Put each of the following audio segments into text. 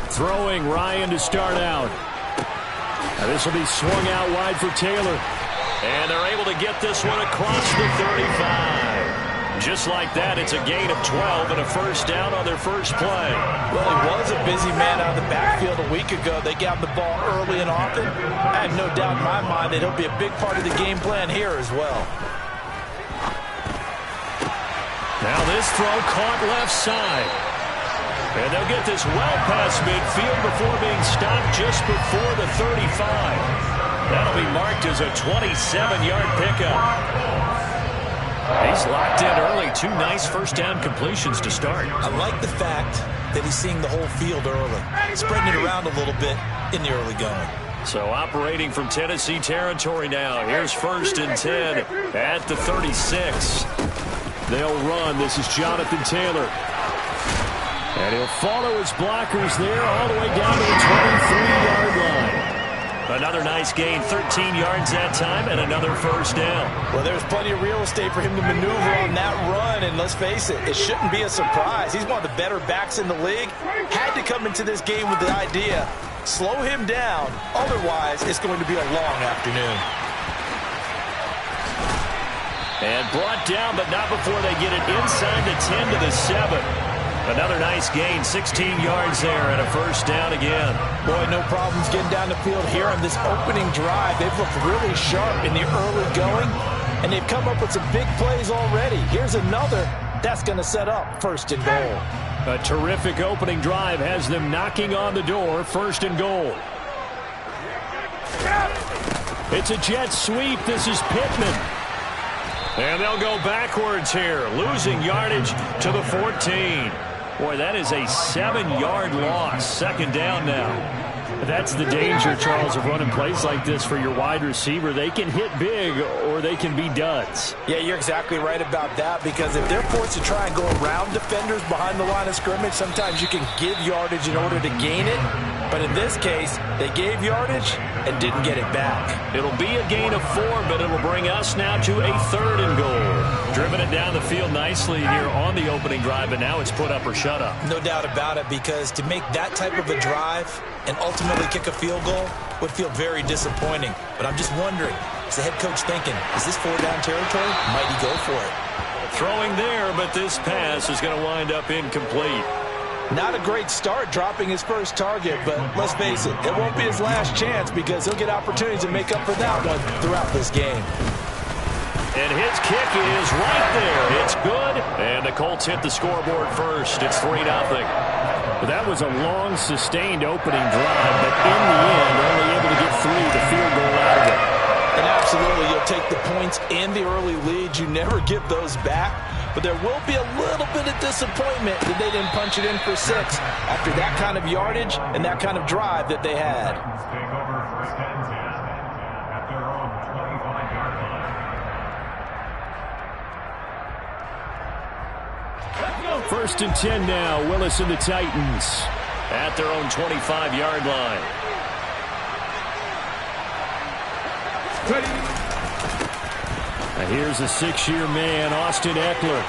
Throwing Ryan to start out. Now this will be swung out wide for Taylor. And they're able to get this one across the 35. Just like that, it's a gain of 12 and a first down on their first play. Well, he was a busy man out of the backfield a week ago. They got the ball early and often. I have no doubt in my mind that he'll be a big part of the game plan here as well. Now this throw caught left side. And they'll get this well past midfield before being stopped just before the 35. That'll be marked as a 27-yard pickup. He's locked in early. 2 nice first down completions to start. I like the fact that he's seeing the whole field early, spreading it around a little bit in the early going. So operating from Tennessee territory now. Here's 1st and 10 at the 36. They'll run. This is Jonathan Taylor. And he'll follow his blockers there all the way down to the 23-yard line. Another nice gain, 13 yards that time, and another first down. Well, there's plenty of real estate for him to maneuver on that run, and let's face it, it shouldn't be a surprise. He's one of the better backs in the league. Had to come into this game with the idea, slow him down, otherwise it's going to be a long afternoon. And brought down, but not before they get it inside the 10 to the 7. Another nice gain, 16 yards there, and a first down again. Boy, no problems getting down the field here on this opening drive. They've looked really sharp in the early going, and they've come up with some big plays already. Here's another that's going to set up 1st and goal. A terrific opening drive has them knocking on the door, 1st and goal. It's a jet sweep. This is Pittman. And they'll go backwards here, losing yardage to the 14. Boy, that is a 7-yard loss. 2nd down now. That's the danger, Charles, of running plays like this for your wide receiver. They can hit big or they can be duds. Yeah, you're exactly right about that, because if they're forced to try and go around defenders behind the line of scrimmage, sometimes you can give yardage in order to gain it. But in this case, they gave yardage and didn't get it back. It'll be a gain of 4, but it'll bring us now to a 3rd and goal. Driven it down the field nicely here on the opening drive, but now it's put up or shut up. No doubt about it, because to make that type of a drive and ultimately kick a field goal would feel very disappointing. But I'm just wondering, is the head coach thinking, is this 4-down territory? Might he go for it? Throwing there, but this pass is going to wind up incomplete. Not a great start dropping his first target, but let's face it, it won't be his last chance, because he'll get opportunities to make up for that one throughout this game. And his kick is right there. It's good. And the Colts hit the scoreboard first. It's 3-0. That was a long, sustained opening drive, but in the end, only able to get through the field goal out of it. And absolutely, you'll take the points and the early leads. You never give those back. But there will be a little bit of disappointment that they didn't punch it in for 6 after that kind of yardage and that kind of drive that they had. 1st and 10 now. Willis and the Titans at their own 25-yard line. Now here's a 6-year man, Austin Eckler.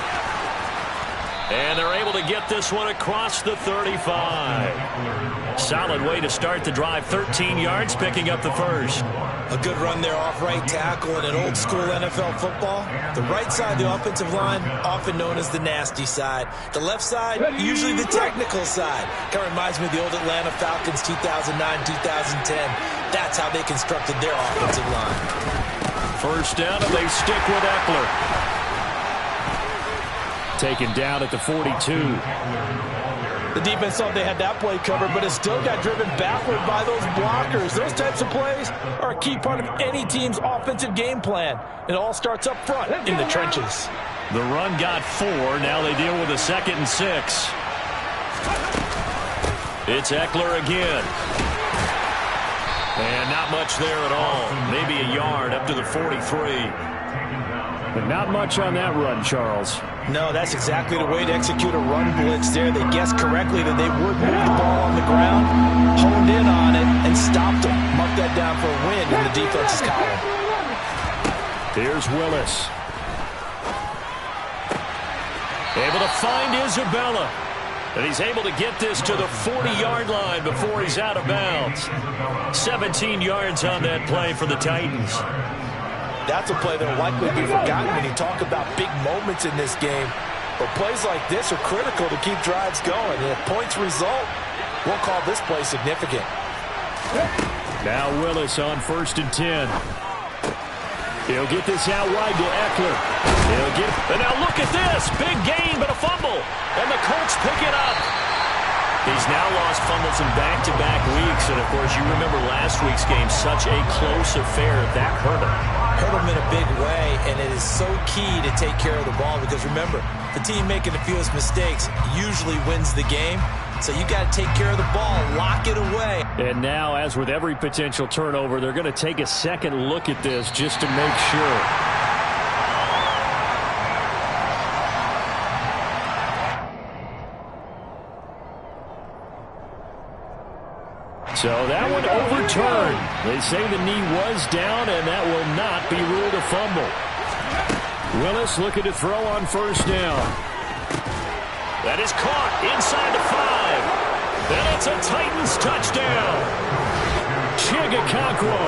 And they're able to get this one across the 35. Solid way to start the drive. 13 yards, picking up the first. A good run there off right tackle in an old-school NFL football. The right side of the offensive line, often known as the nasty side. The left side, usually the technical side. Kind of reminds me of the old Atlanta Falcons 2009-2010. That's how they constructed their offensive line. First down, and they stick with Eckler. Taken down at the 42. The defense thought they had that play covered, but it still got driven backward by those blockers. Those types of plays are a key part of any team's offensive game plan. It all starts up front in the trenches. The run got 4. Now they deal with a 2nd and 6. It's Eckler again. And not much there at all. Maybe a yard up to the 43. But not much on that run, Charles. No, that's exactly the way to execute a run blitz there. They guessed correctly that they would move the ball on the ground, honed in on it, and stopped them. Mark that down for a win in the defense's column. Here's Willis. Able to find Isabella. And he's able to get this to the 40-yard line before he's out of bounds. 17 yards on that play for the Titans. That's a play that will likely be forgotten when you talk about big moments in this game. But plays like this are critical to keep drives going. And if points result, we'll call this play significant. Now Willis on 1st and 10. He'll get this out wide to Eckler. And now look at this. Big gain, but a fumble. And the Colts pick it up. He's now lost fumbles in back-to-back weeks. And, of course, you remember last week's game, such a close affair. That hurt him. Hurt him in a big way, and it is so key to take care of the ball because, remember, the team making the fewest mistakes usually wins the game. So you got to take care of the ball, lock it away. And now, as with every potential turnover, they're going to take a second look at this just to make sure. So that one overturned. They say the knee was down, and that will not be ruled a fumble. Willis looking to throw on 1st down. That is caught inside the 5. And it's a Titans touchdown. Chigakonkwo,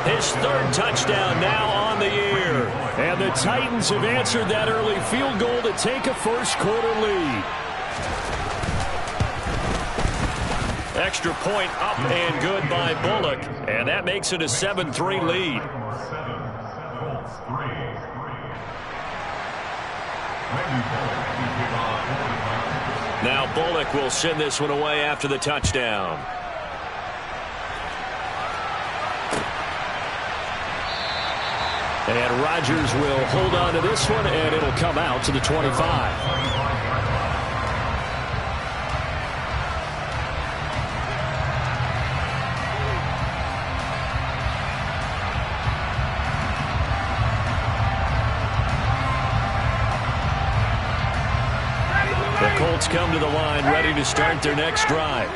his 3rd touchdown now on the year. And the Titans have answered that early field goal to take a first-quarter lead. Extra point up and good by Bullock. And that makes it a 7-3 lead. Now Bullock will send this one away after the touchdown. And Rodgers will hold on to this one, and it'll come out to the 25. Colts come to the line ready to start their next drive.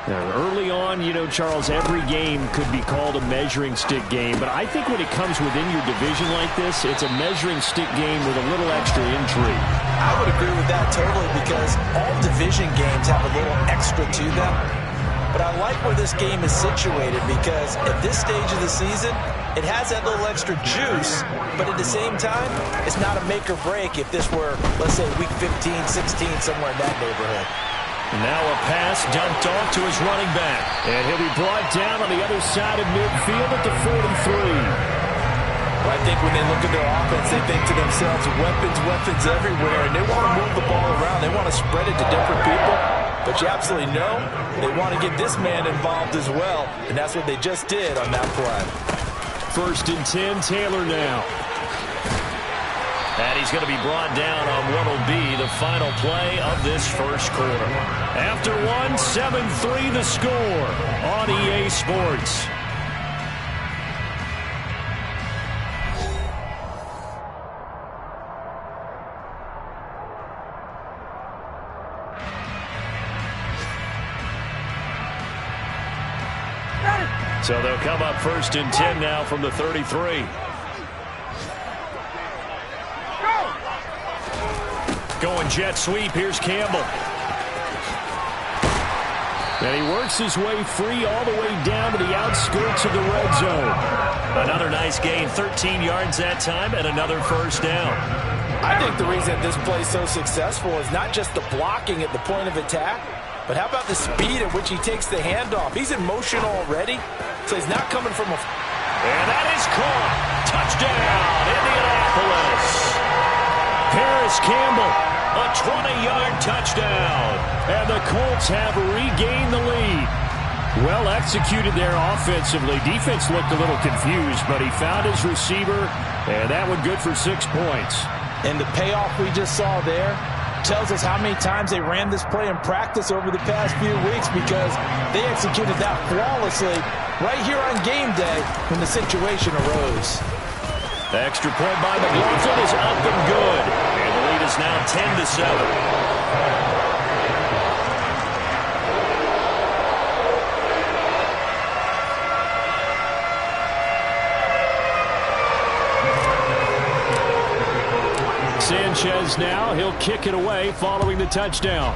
Now, early on, you know, Charles, every game could be called a measuring stick game, but I think when it comes within your division like this, it's a measuring stick game with a little extra intrigue. I would agree with that totally because all division games have a little extra to them. But I like where this game is situated because at this stage of the season, it has that little extra juice, but at the same time, it's not a make or break if this were, let's say, week 15, 16, somewhere in that neighborhood. Now a pass dumped off to his running back. And he'll be brought down on the other side of midfield at the 43. Well, I think when they look at their offense, they think to themselves, weapons everywhere, and they want to move the ball around. They want to spread it to different people. But you absolutely know they want to get this man involved as well, and that's what they just did on that play. 1st and 10, Taylor now. And he's going to be brought down on what will be the final play of this first quarter. After one, 7-3 the score on EA Sports. So they'll come up 1st and 10 now from the 33. Going jet sweep. Here's Campbell. And he works his way free all the way down to the outskirts of the red zone. Another nice gain, 13 yards that time, and another 1st down. I think the reason this play is so successful is not just the blocking at the point of attack, but how about the speed at which he takes the handoff? He's in motion already, so he's not coming from a... And that is caught. Touchdown, Indianapolis. Paris Campbell, a 20-yard touchdown. And the Colts have regained the lead. Well executed there offensively. Defense looked a little confused, but he found his receiver, and that one good for 6 points. And the payoff we just saw there tells us how many times they ran this play in practice over the past few weeks because they executed that flawlessly right here on game day when the situation arose. The extra point by McLaughlin is up and good. And the lead is now 10-7. Sanchez now, he'll kick it away following the touchdown.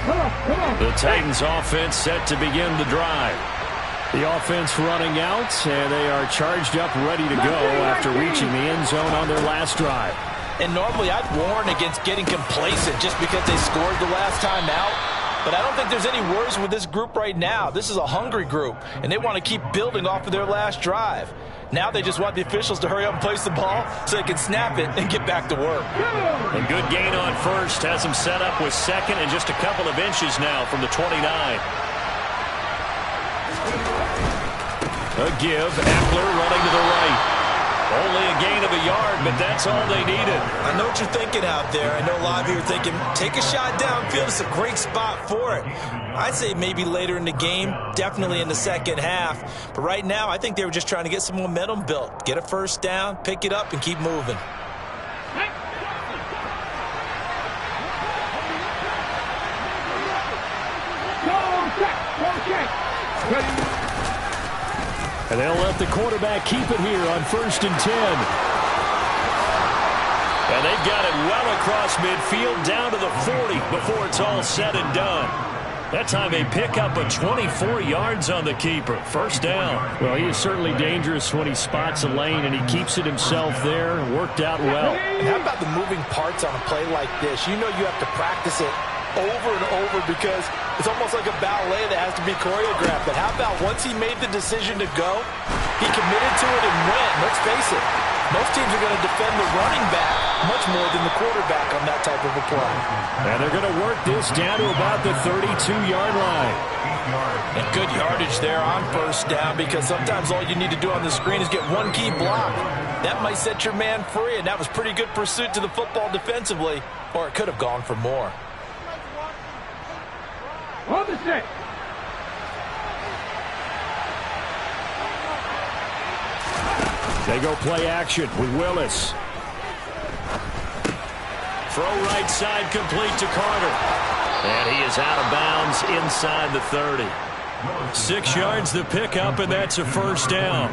The Titans offense set to begin the drive. The offense running out, and they are charged up, ready to go after reaching the end zone on their last drive. And normally I'd warn against getting complacent just because they scored the last time out. But I don't think there's any worries with this group right now. This is a hungry group, and they want to keep building off of their last drive. Now they just want the officials to hurry up and place the ball so they can snap it and get back to work. A good gain on first has them set up with second and just a couple of inches now from the 29. A give, Eckler running to the right. Only a gain of a yard, but that's all they needed. I know what you're thinking out there. I know a lot of you are thinking, take a shot downfield. It's a great spot for it. I'd say maybe later in the game, definitely in the second half. But right now, I think they were just trying to get some momentum built. Get a first down, pick it up, and keep moving. And they'll let the quarterback keep it here on 1st and 10. And they've got it well across midfield down to the 40 before it's all said and done. That time they pick up a 24 yards on the keeper. First down. Well, he is certainly dangerous when he spots a lane, and he keeps it himself there. Worked out well. And how about the moving parts on a play like this? You know you have to practice it over and over because it's almost like a ballet that has to be choreographed. But how about once he made the decision to go, he committed to it and went. Let's face it, most teams are going to defend the running back much more than the quarterback on that type of a play. And they're going to work this down to about the 32-yard line. And good yardage there on first down because sometimes all you need to do on the screen is get one key block. That might set your man free, and that was pretty good pursuit to the football defensively, or it could have gone for more. On the stick. They go play action with Willis. Throw right side complete to Carter. And he is out of bounds inside the 30. 6 yards the pickup, and that's a first down.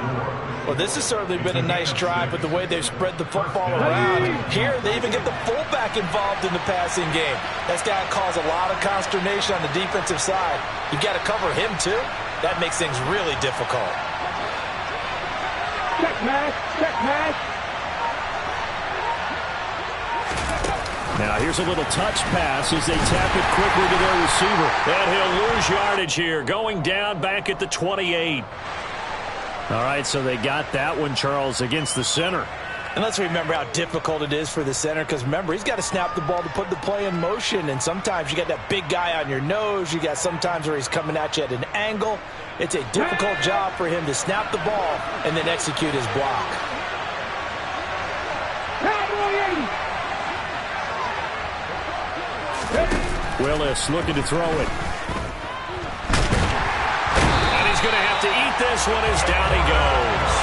Well, this has certainly been a nice drive with the way they've spread the football around. Here, they even get the fullback involved in the passing game. That's got to cause a lot of consternation on the defensive side. You've got to cover him, too. That makes things really difficult. Check pass, check pass. Now, here's a little touch pass as they tap it quickly to their receiver. And he'll lose yardage here, going down back at the 28. All right, so they got that one, Charles, against the center. And let's remember how difficult it is for the center because, remember, he's got to snap the ball to put the play in motion. And sometimes you got that big guy on your nose. You got sometimes where he's coming at you at an angle. It's a difficult job for him to snap the ball and then execute his block. Willis looking to throw it. And he's going to have to eat this one as down he goes.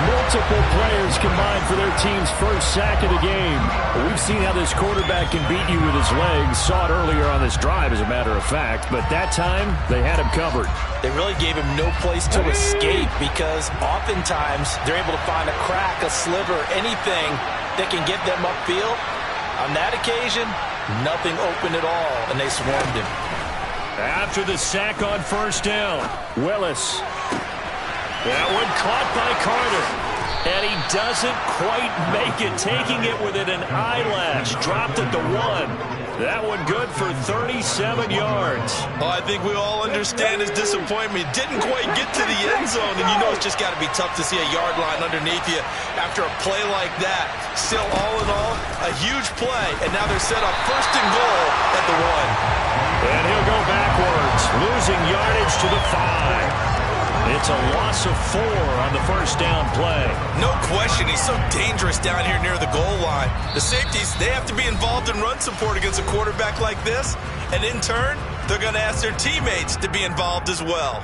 Multiple players combined for their team's first sack of the game. We've seen how this quarterback can beat you with his legs. Saw it earlier on this drive, as a matter of fact. But that time, they had him covered. They really gave him no place to escape because oftentimes they're able to find a crack, a sliver, anything that can get them upfield. On that occasion, nothing open at all, and they swarmed him. After the sack on first down, Willis. That one caught by Carter. And he doesn't quite make it, taking it within an eyelash. Dropped it to 1. That one good for 37 yards. Oh, I think we all understand his disappointment. Didn't quite get to the end zone, and you know it's just got to be tough to see a yard line underneath you after a play like that. Still, all in all, a huge play, and now they're set up first and goal at the 1. And he'll go backwards, losing yardage to the 5. It's a loss of 4 on the first down play. No question, he's so dangerous down here near the goal line. The safeties, they have to be involved in run support against a quarterback like this. And in turn, they're going to ask their teammates to be involved as well.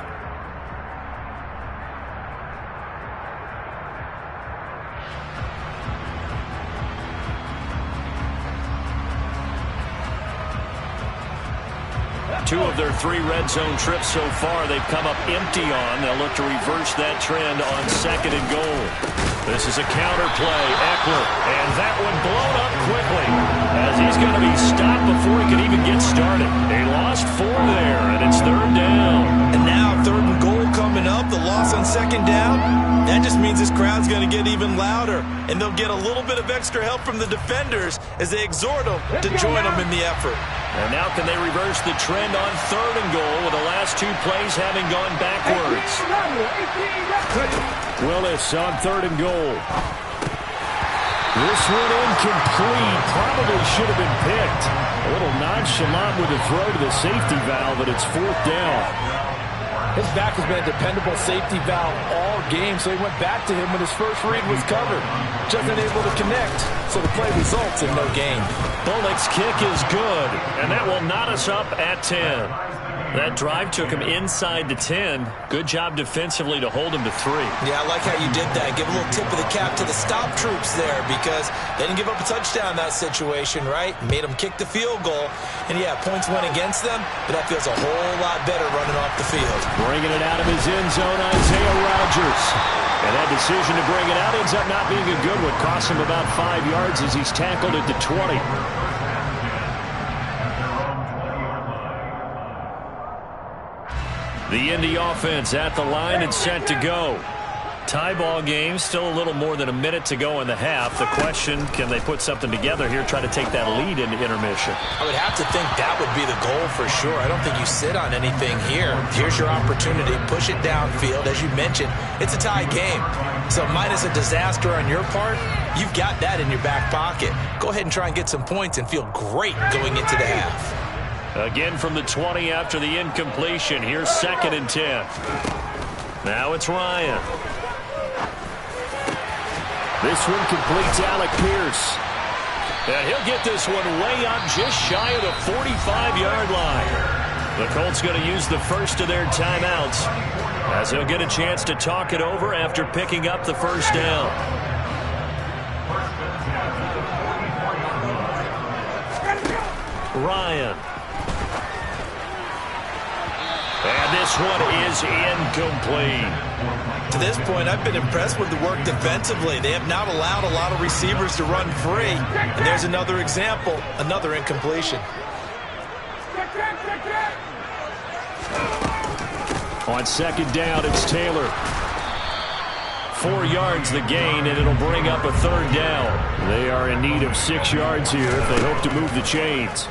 Two of their 3 red zone trips so far they've come up empty on. They'll look to reverse that trend on second and goal. This is a counter play. Eckler, and that one blown up quickly as he's going to be stopped before he can even get started. A get even louder, and they'll get a little bit of extra help from the defenders as they exhort them to join them in the effort. And now can they reverse the trend on 3rd and goal with the last 2 plays having gone backwards? Willis on 3rd and goal. This one incomplete. Probably should have been picked. A little nonchalant with the throw to the safety valve, but it's 4th down. His back has been a dependable safety valve all game, so he went back to him when his first read was covered. Just unable to connect, so the play results in no gain. Bullock's kick is good, and that will knot us up at 10. That drive took him inside the 10. Good job defensively to hold him to 3. Yeah, I like how you did that. Give a little tip of the cap to the stop troops there because they didn't give up a touchdown in that situation, right? Made them kick the field goal. And, yeah, points went against them, but that feels a whole lot better running off the field. Bringing it out of his end zone, Isaiah Rodgers. And that decision to bring it out ends up not being a good one. Cost him about 5 yards as he's tackled at the 20. The Indy offense at the line and set to go. Tie ball game, still a little more than a minute to go in the half. The question, can they put something together here, try to take that lead into intermission? I would have to think that would be the goal for sure. I don't think you sit on anything here. Here's your opportunity. Push it downfield. As you mentioned, it's a tie game. So minus a disaster on your part, you've got that in your back pocket. Go ahead and try and get some points and feel great going into the half. Again from the 20 after the incompletion. Here's 2nd and 10. Now it's Ryan. This one completes Alec Pierce. And he'll get this one way up just shy of the 45-yard line. The Colts going to use the first of their timeouts as he'll get a chance to talk it over after picking up the first down. Ryan. And this one is incomplete. To this point, I've been impressed with the work defensively. They have not allowed a lot of receivers to run free. And there's another example, another incompletion. On 2nd down, it's Taylor. 4 yards the gain, and it'll bring up a 3rd down. They are in need of 6 yards here if they hope to move the chains.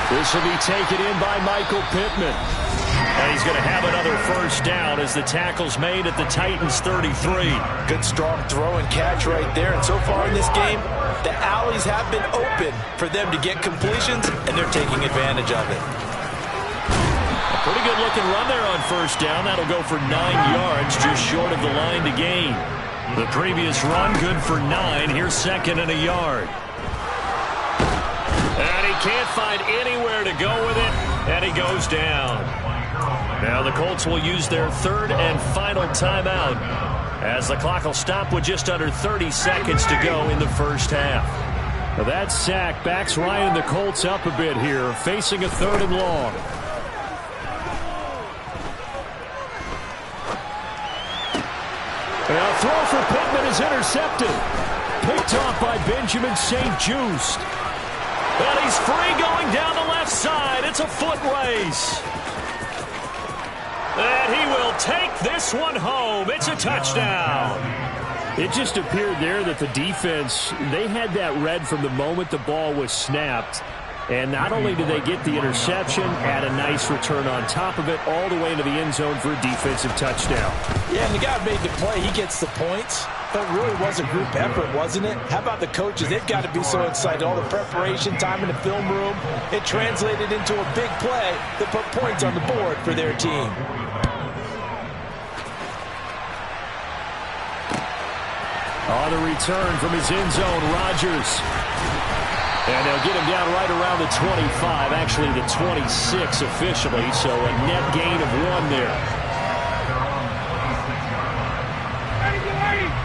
This will be taken in by Michael Pittman. And he's going to have another first down as the tackle's made at the Titans' 33. Good strong throw and catch right there. And so far in this game, the alleys have been open for them to get completions, and they're taking advantage of it. A pretty good looking run there on first down. That'll go for 9 yards, just short of the line to gain. The previous run good for 9. Here's 2nd and a yard. And he can't find anywhere to go with it, and he goes down. Now the Colts will use their 3rd and final timeout as the clock will stop with just under 30 seconds to go in the first half. Now that sack backs Ryan and the Colts up a bit here, facing a 3rd and long. Now throw for Pittman is intercepted. Picked off by Benjamin St-Juste. And he's free going down the left side. It's a foot race. And he will take this one home. It's a touchdown. It just appeared there that the defense, they had that read from the moment the ball was snapped. And not only did they get the interception, add a nice return on top of it, all the way into the end zone for a defensive touchdown. Yeah, and the guy made the play. He gets the points. But it really was a group effort, wasn't it? How about the coaches? They've got to be so excited. All the preparation time in the film room, it translated into a big play that put points on the board for their team. On the return from his end zone, Rodgers. And they'll get him down right around the 25, actually the 26 officially, so a net gain of 1 there.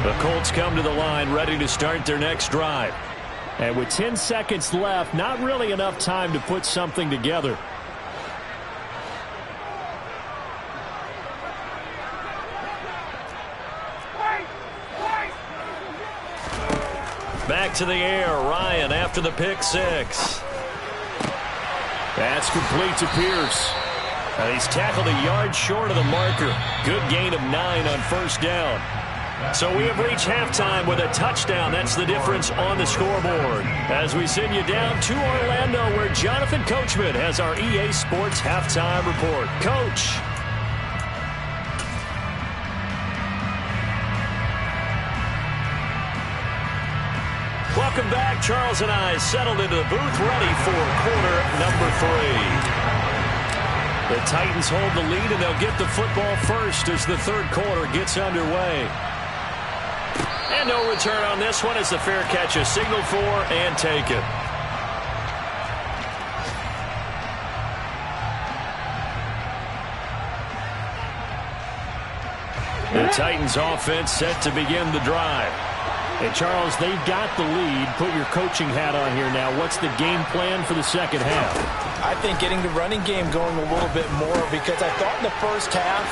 The Colts come to the line ready to start their next drive. And with 10 seconds left, not really enough time to put something together. Back to the air, Ryan after the pick 6. That's complete to Pierce. And he's tackled a yard short of the marker. Good gain of 9 on first down. So we have reached halftime with a touchdown. That's the difference on the scoreboard. As we send you down to Orlando, where Jonathan Coachman has our EA Sports halftime report. Coach. Welcome back. Charles and I settled into the booth, ready for quarter number 3. The Titans hold the lead, and they'll get the football first as the third quarter gets underway. And no return on this one as the fair catch is signaled for and taken. The Titans offense set to begin the drive. And Charles, they've got the lead. Put your coaching hat on here now. What's the game plan for the second half? I think getting the running game going a little bit more, because I thought in the first half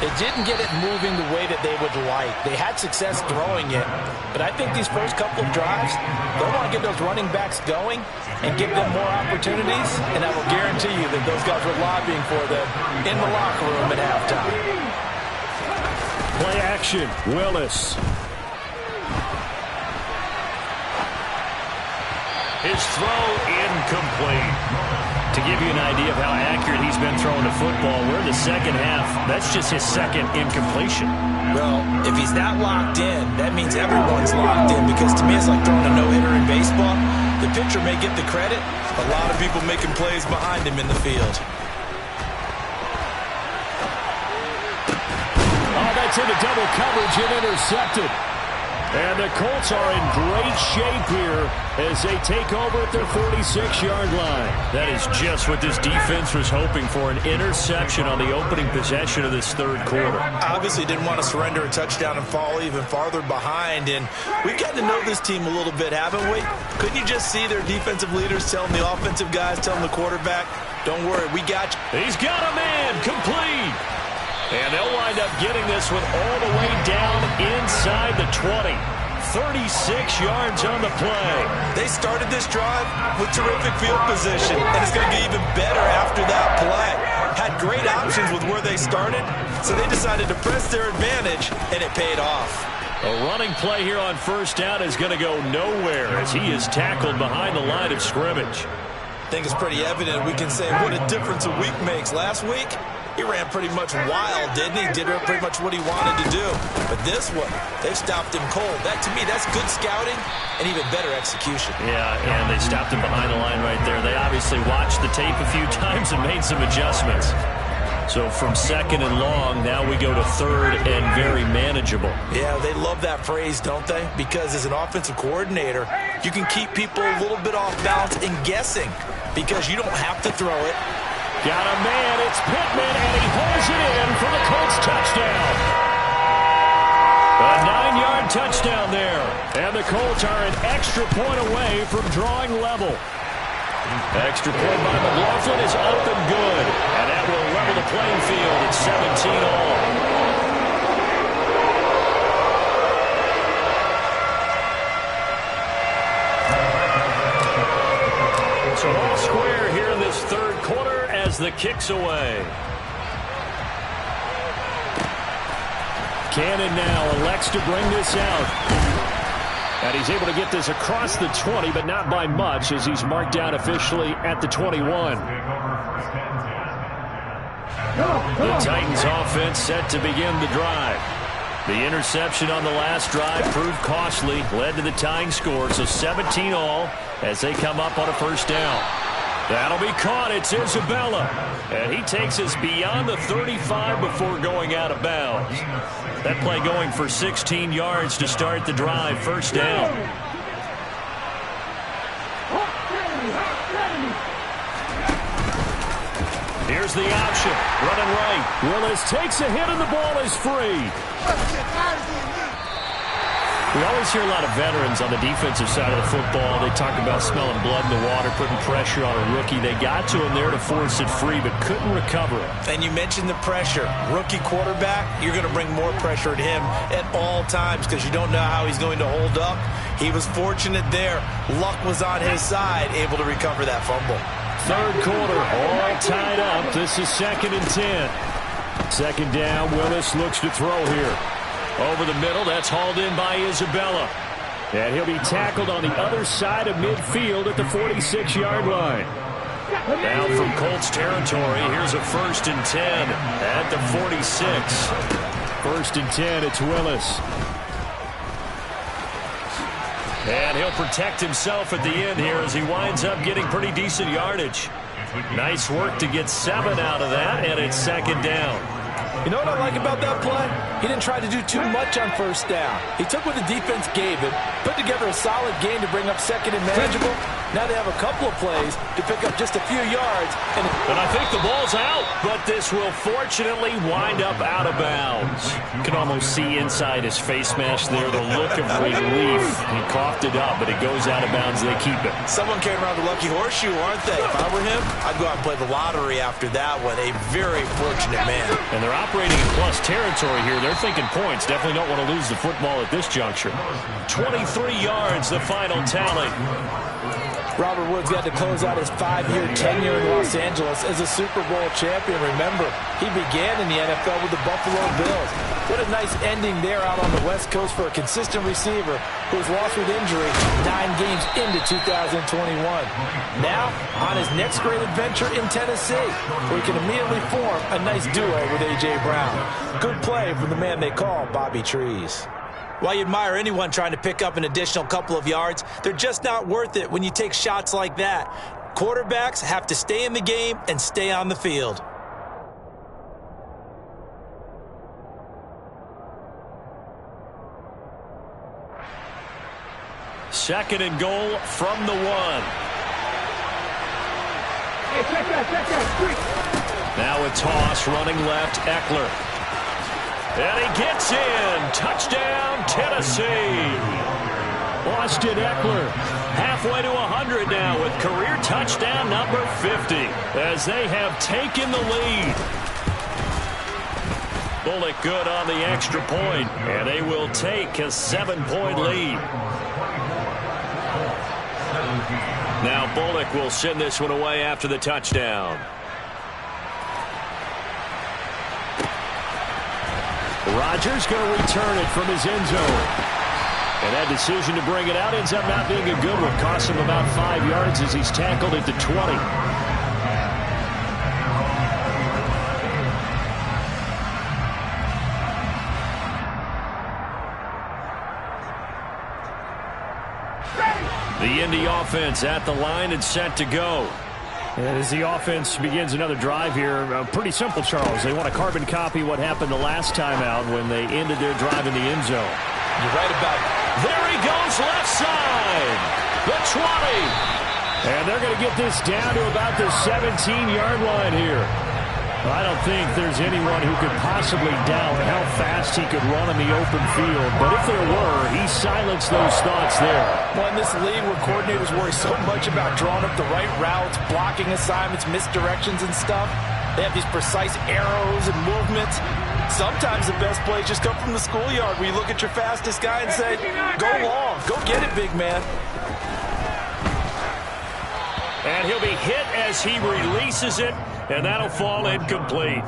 it didn't get it moving the way that they would like. They had success throwing it, but I think these first couple of drives, they'll want to get those running backs going and give them more opportunities, and I will guarantee you that those guys were lobbying for them in the locker room at halftime. Play action. Willis. His throw incomplete. To give you an idea of how accurate he's been throwing the football, we're in the second half. That's just his second incompletion. Well, if he's that locked in, that means everyone's locked in, because to me it's like throwing a no-hitter in baseball. The pitcher may get the credit. A lot of people making plays behind him in the field. Oh, that's into double coverage and intercepted. And the Colts are in great shape here as they take over at their 46-yard line. That is just what this defense was hoping for, an interception on the opening possession of this third quarter. Obviously didn't want to surrender a touchdown and fall even farther behind. And we've gotten to know this team a little bit, haven't we? Couldn't you just see their defensive leaders telling the offensive guys, telling the quarterback, don't worry, we got you. He's got a man, complete. And they'll wind up getting this one all the way down inside the 20. 36 yards on the play. They started this drive with terrific field position, and it's going to get even better after that play. Had great options with where they started, so they decided to press their advantage, and it paid off. A running play here on first down is going to go nowhere as he is tackled behind the line of scrimmage. I think it's pretty evident. We can say what a difference a week makes. Last week, he ran pretty much wild, didn't he? Did pretty much what he wanted to do. But this one, they've stopped him cold. That, to me, that's good scouting and even better execution. Yeah, and they stopped him behind the line right there. They obviously watched the tape a few times and made some adjustments. So from second and long, now we go to third and very manageable. Yeah, they love that phrase, don't they? Because as an offensive coordinator, you can keep people a little bit off balance and guessing because you don't have to throw it. Got a man, it's Pittman, and he pulls it in for the Colts touchdown. A 9-yard touchdown there. And the Colts are an extra point away from drawing level. Extra point by McLaughlin is up and good. And that will level the playing field at 17 all. So all square here in this third quarter as the kick's away. Cannon now elects to bring this out. And he's able to get this across the 20, but not by much as he's marked down officially at the 21. The Titans offense set to begin the drive. The interception on the last drive proved costly, led to the tying score, so 17 all as they come up on a first down. That'll be caught. It's Isabella. And he takes us beyond the 35 before going out of bounds. That play going for 16 yards to start the drive. First down. Here's the option. Running right. Willis takes a hit and the ball is free. We always hear a lot of veterans on the defensive side of the football. They talk about smelling blood in the water, putting pressure on a rookie. They got to him there to force it free, but couldn't recover it. And you mentioned the pressure. Rookie quarterback, you're going to bring more pressure at him at all times because you don't know how he's going to hold up. He was fortunate there. Luck was on his side, able to recover that fumble. third quarter, all tied up. This is 2nd and 10. Second down, Willis looks to throw here. Over the middle, that's hauled in by Isabella. And he'll be tackled on the other side of midfield at the 46-yard line. Now from Colts territory, here's a 1st and 10 at the 46. 1st and 10, it's Willis. And he'll protect himself at the end here as he winds up getting pretty decent yardage. Nice work to get 7 out of that, and it's 2nd down. You know what I like about that play? He didn't try to do too much on 1st down. He took what the defense gave him, put together a solid game to bring up 2nd and manageable. Now they have a couple of plays to pick up just a few yards. And I think the ball's out, but this will fortunately wind up out of bounds. You can almost see inside his face mask there the look of relief. He coughed it up, but it goes out of bounds. They keep it. Someone came around the lucky horseshoe, aren't they? If I were him, I'd go out and play the lottery after that one. A very fortunate man. And they're operating in plus territory here. They're thinking points. Definitely don't want to lose the football at this juncture. 23 yards, the final tally. Robert Woods got to close out his 5-year tenure in Los Angeles as a Super Bowl champion. Remember, he began in the NFL with the Buffalo Bills. What a nice ending there out on the West Coast for a consistent receiver who was lost with injury 9 games into 2021. Now, on his next great adventure in Tennessee, where he can immediately form a nice duo with A.J. Brown. Good play from the man they call Bobby Trees. While you admire anyone trying to pick up an additional couple of yards, they're just not worth it when you take shots like that. Quarterbacks have to stay in the game and stay on the field. Second and goal from the 1. Hey, check that. Now a toss running left, Eckler. And he gets in. Touchdown, Tennessee. Austin Eckler Halfway to 100 now with career touchdown number 50 as they have taken the lead. Bullock good on the extra point, and they will take a 7-point lead. Now Bullock will send this one away after the touchdown. Rodgers going to return it from his end zone. And that decision to bring it out ends up not being a good one. Costs him about 5 yards as he's tackled at the 20. The Indy offense at the line and set to go. And as the offense begins another drive here, pretty simple, Charles. They want to carbon copy what happened the last time out when they ended their drive in the end zone. You're right about it. There he goes left side. The 20. And they're going to get this down to about the 17-yard line here. I don't think there's anyone who could possibly doubt how fast he could run in the open field. But if there were, he silenced those thoughts there. Well, in this league where coordinators worry so much about drawing up the right routes, blocking assignments, misdirections and stuff, they have these precise arrows and movements. Sometimes the best plays just come from the schoolyard where you look at your fastest guy and say, go long, go get it, big man. And he'll be hit as he releases it, and that'll fall incomplete.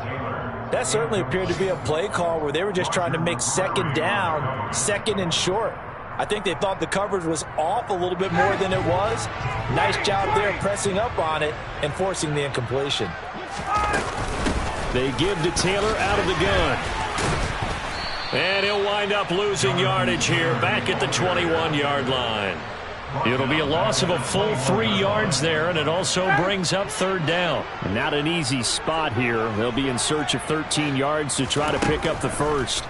That certainly appeared to be a play call where they were just trying to make second down, second and short. I think they thought the coverage was off a little bit more than it was. Nice job there pressing up on it and forcing the incompletion. They give to Taylor out of the gun. And he'll wind up losing yardage here back at the 21-yard line. It'll be a loss of a full 3 yards there, and it also brings up third down. Not an easy spot here. They'll be in search of 13 yards to try to pick up the first.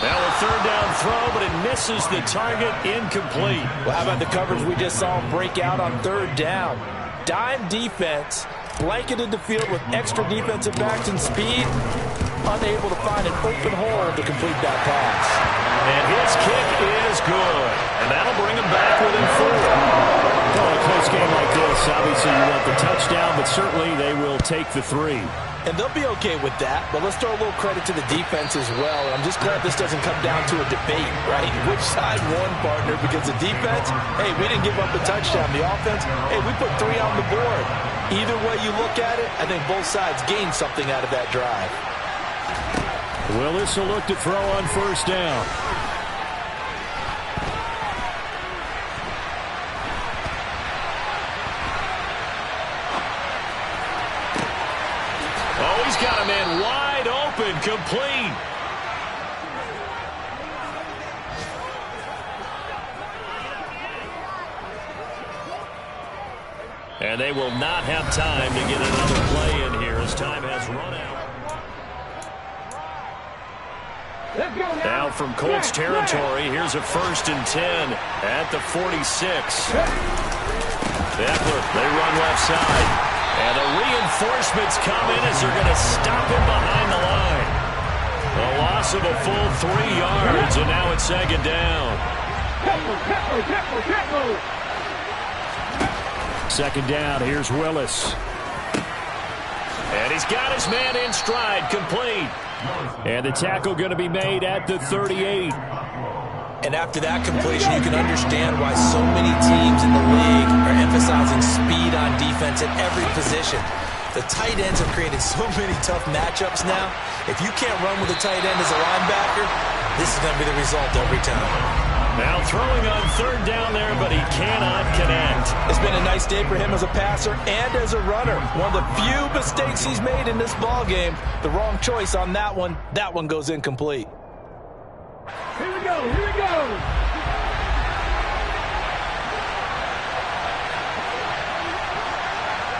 Now a third down throw, but it misses the target, incomplete. Well, how about the coverage we just saw him break out on third down? Dime defense, blanketed the field with extra defensive backs and speed, unable to find an open hole to complete that pass. And his kick is good. And that'll bring him back within 4. Oh, a close close game like this, obviously you want the touchdown, but certainly they will take the 3. And they'll be okay with that, but let's throw a little credit to the defense as well. I'm just glad this doesn't come down to a debate, right? Which side won, partner? Because the defense, hey, we didn't give up a touchdown. The offense, hey, we put 3 on the board. Either way you look at it, I think both sides gained something out of that drive. Willis will look to throw on first down. Oh, he's got a man wide open, complete. And they will not have time to get another play in here as time has run out. Now from Colts territory, here's a 1st and 10 at the 46. Eckler, they run left side. And the reinforcements come in as they're going to stop him behind the line. A loss of a full 3 yards, and now it's 2nd down. 2nd down, here's Willis. And he's got his man in stride, complete. And the tackle going to be made at the 38. And after that completion, you can understand why so many teams in the league are emphasizing speed on defense at every position. The tight ends have created so many tough matchups now. If you can't run with a tight end as a linebacker, this is going to be the result every time. Now throwing on 3rd down there, but he cannot connect. It's been a nice day for him as a passer and as a runner. One of the few mistakes he's made in this ball game. The wrong choice on that one. That one goes incomplete. Here we go, here we go.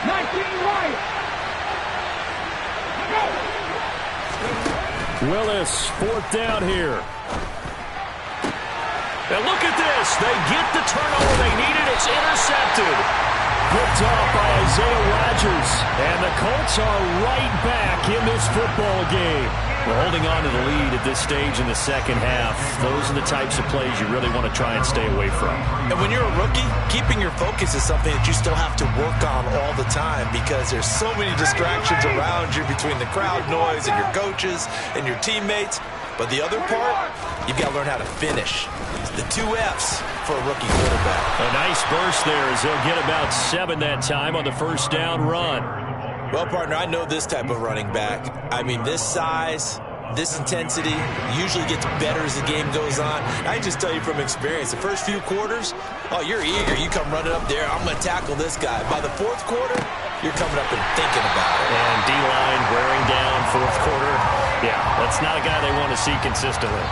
Right. Willis, 4th down here. And look at this. They get the turnover they needed. It's intercepted. Picked off by Isaiah Rodgers. And the Colts are right back in this football game. We're holding on to the lead at this stage in the 2nd half. Those are the types of plays you really want to try and stay away from. And when you're a rookie, keeping your focus is something that you still have to work on all the time because there's so many distractions around you between the crowd noise and your coaches and your teammates. But the other part, you've got to learn how to finish. The 2 F's for a rookie quarterback. A nice burst there as they'll get about 7 that time on the 1st down run. Well, partner, I know this type of running back. I mean, this size, this intensity usually gets better as the game goes on. I can just tell you from experience, the first few quarters, oh, you're eager. You come running up there, I'm going to tackle this guy. By the 4th quarter, you're coming up and thinking about it. And D-line wearing down 4th quarter. Yeah, that's not a guy they want to see consistently.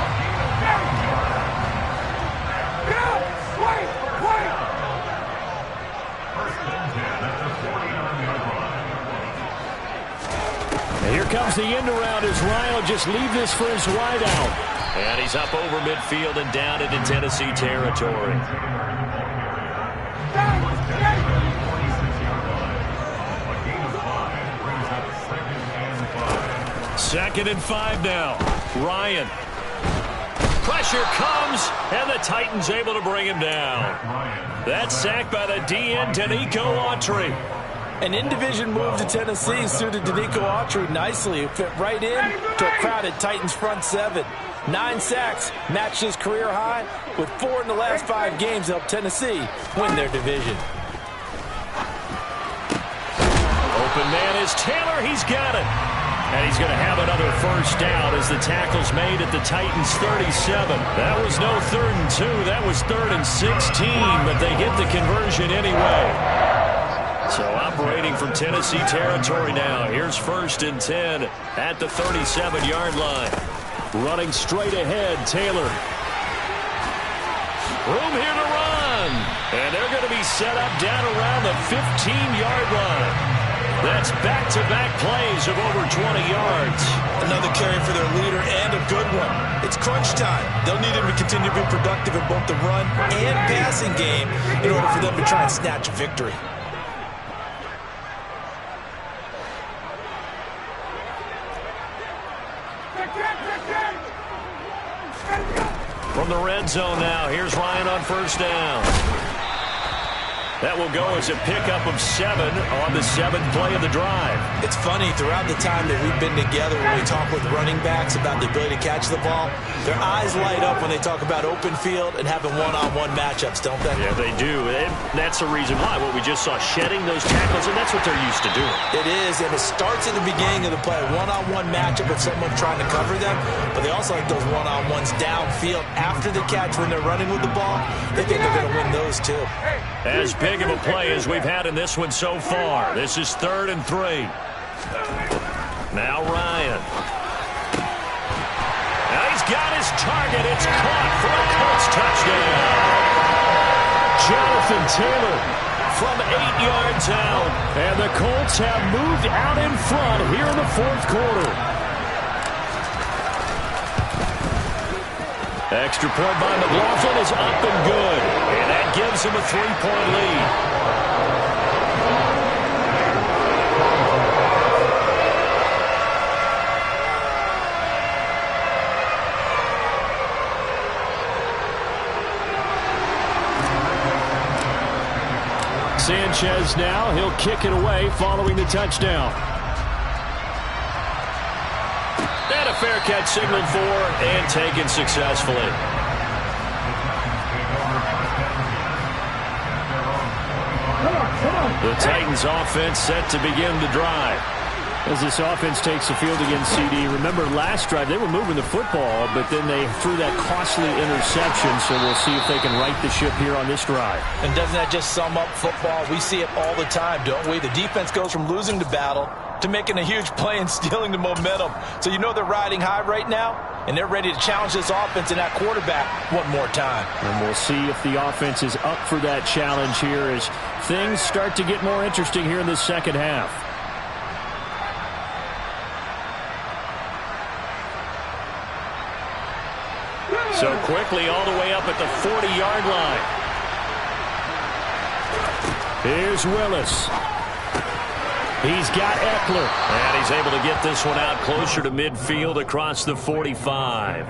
Here comes the end around as Ryan will just leave this for his wideout. And he's up over midfield and down into Tennessee territory. 2nd and 5 now. Ryan. Pressure comes, and the Titans able to bring him down. That's sacked by the DN, Danico Autry. An in-division move to Tennessee suited Danico Autry nicely. It fit right in to a crowded Titans front 7. 9 sacks, matched his career high, with 4 in the last 5 games helped Tennessee win their division. Open man is Taylor. He's got it. And he's going to have another 1st down as the tackle's made at the Titans 37. That was no 3rd and 2. That was 3rd and 16, but they get the conversion anyway. So operating from Tennessee territory now. Here's 1st and 10 at the 37-yard line. Running straight ahead, Taylor. Room here to run. And they're going to be set up down around the 15-yard line. That's back-to-back plays of over 20 yards. Another carry for their leader and a good one. It's crunch time. They'll need him to continue to be productive in both the run and passing game in order for them to try and snatch a victory. From the red zone now, here's Ryan on 1st down. That will go as a pickup of 7 on the 7th play of the drive. It's funny, throughout the time that we've been together, when we talk with running backs about the ability to catch the ball, their eyes light up when they talk about open field and having one-on-one matchups, don't they? Yeah, they do. And that's the reason why. What we just saw, shedding those tackles, and that's what they're used to doing. It is, and it starts at the beginning of the play, one-on-one matchup with someone trying to cover them, but they also like those one-on-ones downfield after the catch when they're running with the ball. They think they're going to win those, too. As big of a play as we've had in this one so far. This is 3rd and 3. Now Ryan. Now he's got his target. It's caught for a Colts touchdown. Jonathan Taylor from 8 yards out. And the Colts have moved out in front here in the 4th quarter. Extra point by McLaughlin is up and good. And that gives him a 3-point lead. Sanchez now, he'll kick it away following the touchdown. And a fair catch signaled for and taken successfully. The Titans offense set to begin the drive. As this offense takes the field against CD, remember last drive they were moving the football, but then they threw that costly interception, so we'll see if they can right the ship here on this drive. And doesn't that just sum up football? We see it all the time, don't we? The defense goes from losing the battle to making a huge play and stealing the momentum. So you know they're riding high right now, and they're ready to challenge this offense and that quarterback one more time. And we'll see if the offense is up for that challenge here as things start to get more interesting here in the second half. So quickly all the way up at the 40-yard line. Here's Willis. He's got Eckler. And he's able to get this one out closer to midfield across the 45.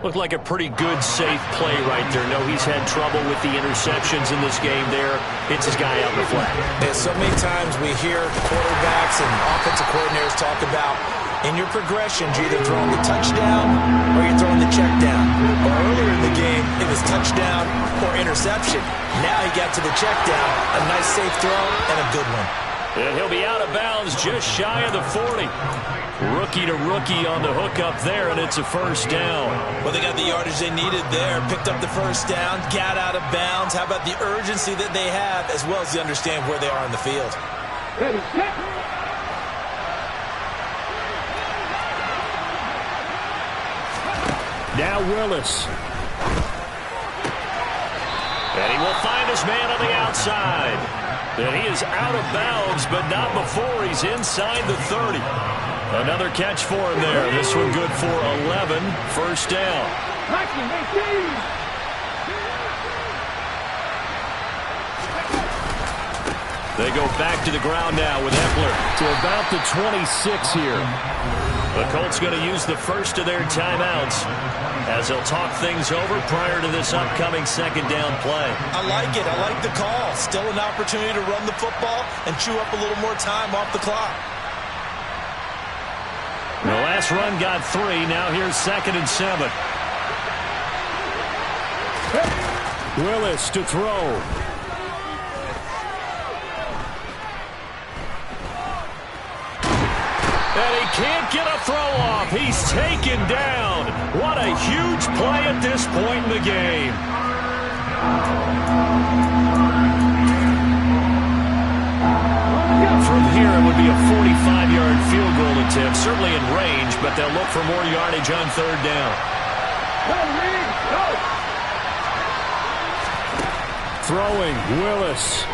Looked like a pretty good, safe play right there. No, he's had trouble with the interceptions in this game there. Hits his guy out in the flat. And so many times we hear quarterbacks and offensive coordinators talk about in your progressions, you're either throwing the touchdown or you're throwing the check down. Or earlier in the game, it was touchdown or interception. Now he got to the check down, a nice safe throw, and a good one. And he'll be out of bounds just shy of the 40. Rookie to rookie on the hook up there, and it's a first down. Well, they got the yardage they needed there, picked up the first down, got out of bounds. How about the urgency that they have, as well as they understand where they are on the field? Ready, set. Now Willis. And he will find his man on the outside. And he is out of bounds, but not before he's inside the 30. Another catch for him there. This one good for 11. First down. They go back to the ground now with Eckler. To about the 26 here. The Colts going to use the first of their timeouts as they'll talk things over prior to this upcoming second down play. I like it. I like the call. Still an opportunity to run the football and chew up a little more time off the clock. The last run got 3. Now here's 2nd and 7. Willis to throw. And he can't get a throw off. He's taken down. What a huge play at this point in the game. From here, it would be a 45-yard field goal attempt. Certainly in range, but they'll look for more yardage on 3rd down. Throwing, Willis.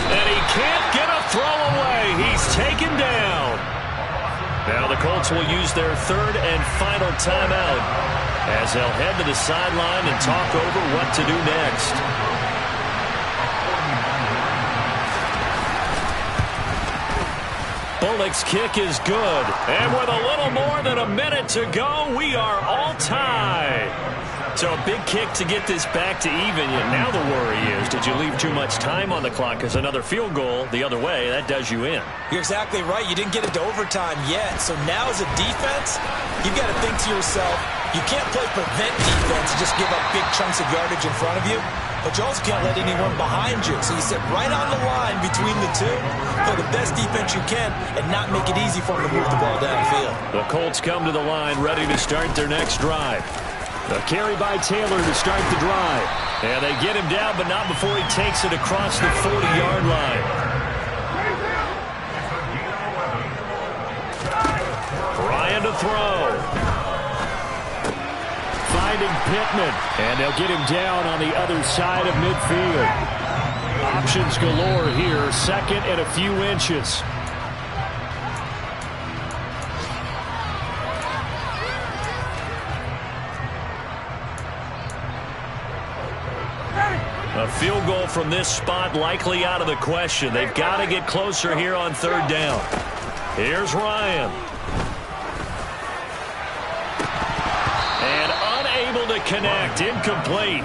And he can't get a throw away. He's taken down. Now the Colts will use their 3rd and final timeout as they'll head to the sideline and talk over what to do next. Bullock's kick is good. And with a little more than a minute to go, we are all tied. So a big kick to get this back to even. Yet now the worry is, did you leave too much time on the clock? Because another field goal the other way, that does you in. You're exactly right. You didn't get it to overtime yet. So now as a defense, you've got to think to yourself, you can't play prevent defense and just give up big chunks of yardage in front of you. But you also can't let anyone behind you. So you sit right on the line between the two, play the best defense you can, and not make it easy for them to move the ball downfield. The Colts come to the line ready to start their next drive. A carry by Taylor to start the drive. And they get him down, but not before he takes it across the 40-yard line. Ryan to throw. Finding Pittman. And they'll get him down on the other side of midfield. Options galore here. Second and a few inches. A field goal from this spot likely out of the question. They've got to get closer here on third down. Here's Ryan. And unable to connect. Incomplete.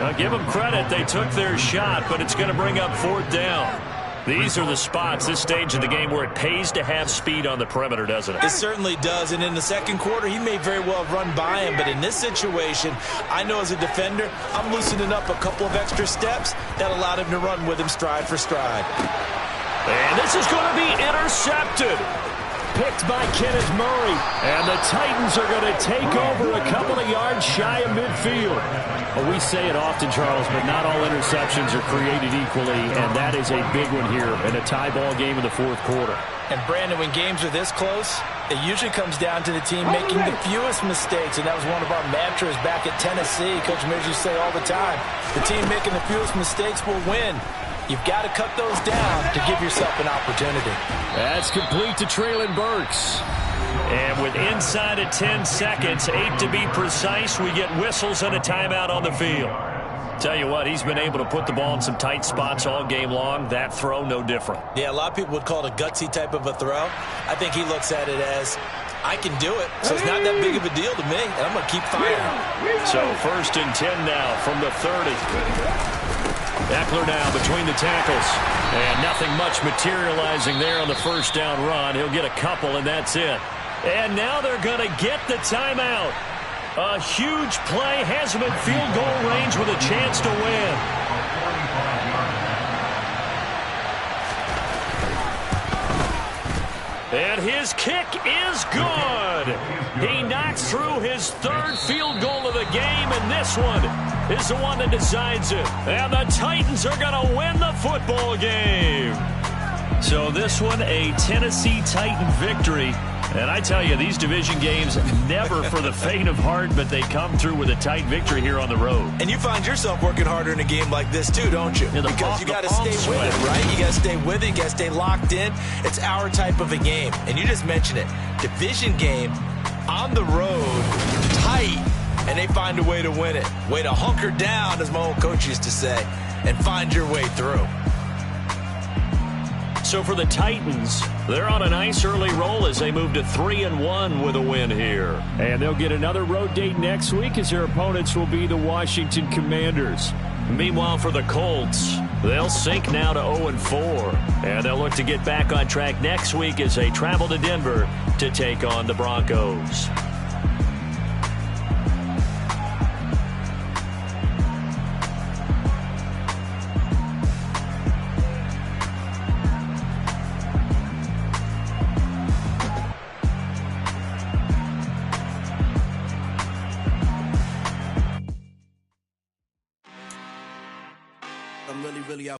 Now give them credit. They took their shot, but it's going to bring up fourth down. These are the spots, this stage of the game, where it pays to have speed on the perimeter, doesn't it? It certainly does, and in the second quarter, he may very well have run by him, but in this situation, I know as a defender, I'm loosening up a couple of extra steps that allowed him to run with him stride for stride. And this is going to be intercepted. Picked by Kenneth Murray. And the Titans are going to take over a couple of yards shy of midfield. Well, we say it often, Charles, but not all interceptions are created equally, and that is a big one here in a tie ball game in the fourth quarter. And, Brandon, when games are this close, it usually comes down to the team making the fewest mistakes, and that was one of our mantras back at Tennessee. Coach Mears used to say all the time, the team making the fewest mistakes will win. You've got to cut those down to give yourself an opportunity. That's complete to Traylon Burks. And with inside of 10 seconds, 8 to be precise, we get whistles and a timeout on the field. Tell you what, he's been able to put the ball in some tight spots all game long. That throw, no different. Yeah, a lot of people would call it a gutsy type of a throw. I think he looks at it as, I can do it, so it's not that big of a deal to me, and I'm going to keep firing. So 1st and 10 now from the 30. Eckler now between the tackles. And nothing much materializing there on the first down run. He'll get a couple, and that's it. And now they're going to get the timeout. A huge play has him in field goal range with a chance to win. And his kick is good. He knocks through his 3rd field goal of the game, and this one is the one that decides it. And the Titans are going to win the football game. So this one, a Tennessee Titan victory. And I tell you, these division games, never for the faint of heart, but they come through with a tight victory here on the road. And you find yourself working harder in a game like this too, don't you? Yeah, because you got to stay with it, right? You got to stay with it. You got to stay locked in. It's our type of a game. And you just mentioned it. Division game, on the road, tight, and they find a way to win it. Way to hunker down, as my old coach used to say, and find your way through. So for the Titans, they're on a nice early roll as they move to 3-1 with a win here. And they'll get another road date next week as their opponents will be the Washington Commanders. Meanwhile, for the Colts, they'll sink now to 0-4. And they'll look to get back on track next week as they travel to Denver to take on the Broncos.